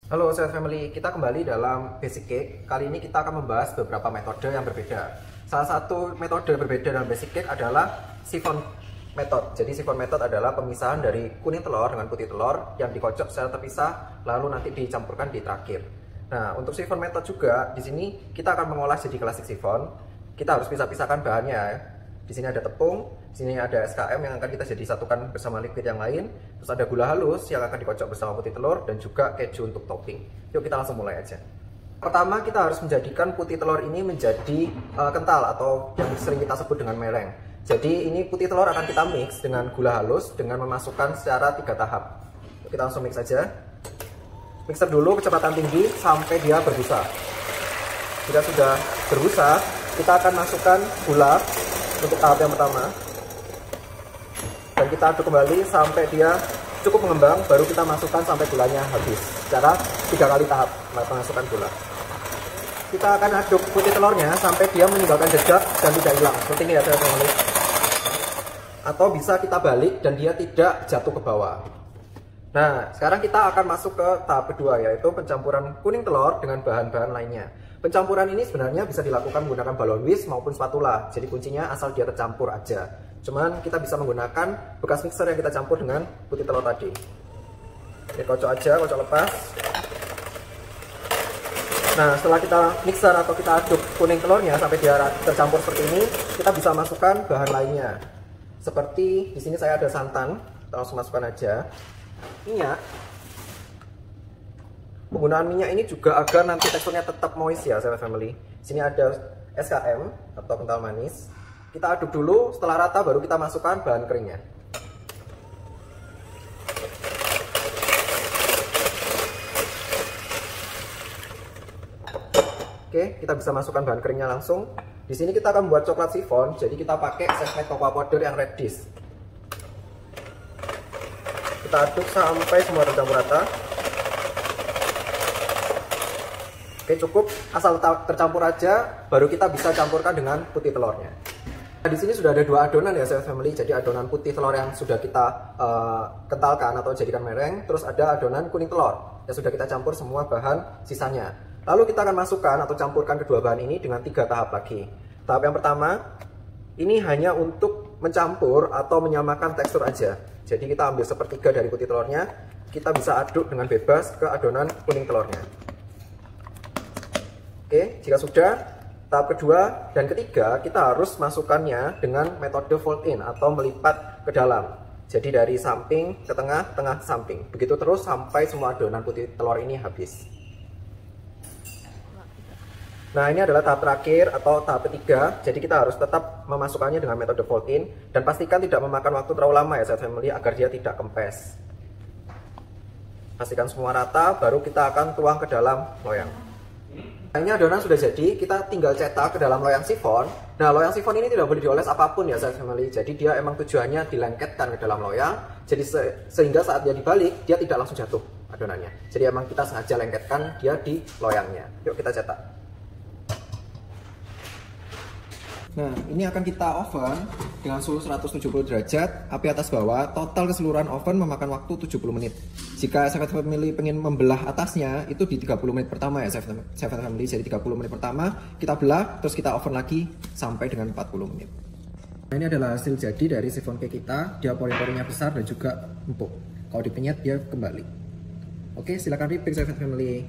Halo Sobat Family, kita kembali dalam Basic Cake. Kali ini kita akan membahas beberapa metode yang berbeda. Salah satu metode berbeda dalam Basic Cake adalah siphon method. Jadi siphon method adalah pemisahan dari kuning telur dengan putih telur yang dikocok secara terpisah, lalu nanti dicampurkan di terakhir. Nah, untuk siphon method juga di sini kita akan mengolah jadi klasik siphon. Kita harus pisah-pisahkan bahannya. Di sini ada tepung, di sini ada SKM yang akan kita jadi satukan bersama liquid yang lain, terus ada gula halus yang akan dikocok bersama putih telur dan juga keju untuk topping. Yuk kita langsung mulai aja. Pertama kita harus menjadikan putih telur ini menjadi kental atau yang sering kita sebut dengan mereng. Jadi ini putih telur akan kita mix dengan gula halus dengan memasukkan secara 3 tahap. Yuk, kita langsung mix aja. Mixer dulu kecepatan tinggi sampai dia berbusa. Jika sudah berbusa, kita akan masukkan gula untuk tahap yang pertama, dan kita aduk kembali sampai dia cukup mengembang, baru kita masukkan sampai gulanya habis secara 3 kali tahap masukkan gula. Kita akan aduk putih telurnya sampai dia meninggalkan jejak dan tidak hilang seperti ini ya teman-teman, atau bisa kita balik dan dia tidak jatuh ke bawah. Nah, sekarang kita akan masuk ke tahap kedua, yaitu pencampuran kuning telur dengan bahan-bahan lainnya. Pencampuran ini sebenarnya bisa dilakukan menggunakan balon whisk maupun spatula. Jadi kuncinya asal dia tercampur aja. Cuman kita bisa menggunakan bekas mixer yang kita campur dengan putih telur tadi. Oke, kocok aja, kocok lepas. Nah, setelah kita mixer atau kita aduk kuning telurnya sampai dia tercampur seperti ini, kita bisa masukkan bahan lainnya. Seperti di sini saya ada santan, kita langsung masukkan aja. Minyak. Penggunaan minyak ini juga agar nanti teksturnya tetap moist ya Sobat Family. Sini ada SKM atau kental manis. Kita aduk dulu, setelah rata baru kita masukkan bahan keringnya. Oke, kita bisa masukkan bahan keringnya langsung. Di sini kita akan membuat coklat chiffon, jadi kita pakai sachet cocoa powder yang red dish. Kita aduk sampai semua tercampur rata. Oke, cukup, asal tercampur aja, baru kita bisa campurkan dengan putih telurnya. Nah, di sini sudah ada 2 adonan ya Sobat Family. Jadi adonan putih telur yang sudah kita kentalkan atau jadikan mereng, terus ada adonan kuning telur yang sudah kita campur semua bahan sisanya. Lalu kita akan masukkan atau campurkan kedua bahan ini dengan 3 tahap lagi. Tahap yang pertama, ini hanya untuk mencampur atau menyamakan tekstur aja. Jadi kita ambil sepertiga dari putih telurnya, kita bisa aduk dengan bebas ke adonan kuning telurnya. Oke, jika sudah, tahap kedua dan ketiga kita harus masukkannya dengan metode fold in atau melipat ke dalam. Jadi dari samping ke tengah, tengah ke samping. Begitu terus sampai semua adonan putih telur ini habis. Nah, ini adalah tahap terakhir atau tahap ketiga. Jadi kita harus tetap memasukkannya dengan metode fold in dan pastikan tidak memakan waktu terlalu lama ya Sobat Family agar dia tidak kempes. Pastikan semua rata, baru kita akan tuang ke dalam loyang. Nah, ini adonan sudah jadi, kita tinggal cetak ke dalam loyang sifon. Nah, loyang sifon ini tidak boleh dioles apapun ya Sobat Family. Jadi dia emang tujuannya dilengketkan ke dalam loyang. Jadi sehingga saat dia dibalik, dia tidak langsung jatuh adonannya. Jadi emang kita sengaja lengketkan dia di loyangnya. Yuk kita cetak. Nah, ini akan kita oven dengan suhu 170 derajat, api atas bawah. Total keseluruhan oven memakan waktu 70 menit. Jika Sobat Family pengen membelah atasnya, itu di 30 menit pertama ya Sobat Family. Jadi 30 menit pertama kita belah, terus kita oven lagi sampai dengan 40 menit. Nah, ini adalah hasil jadi dari siphon cake kita. Dia pori-porinya besar dan juga empuk. Kalau dipenyet dia kembali. Oke, silakan repeat Sobat Family.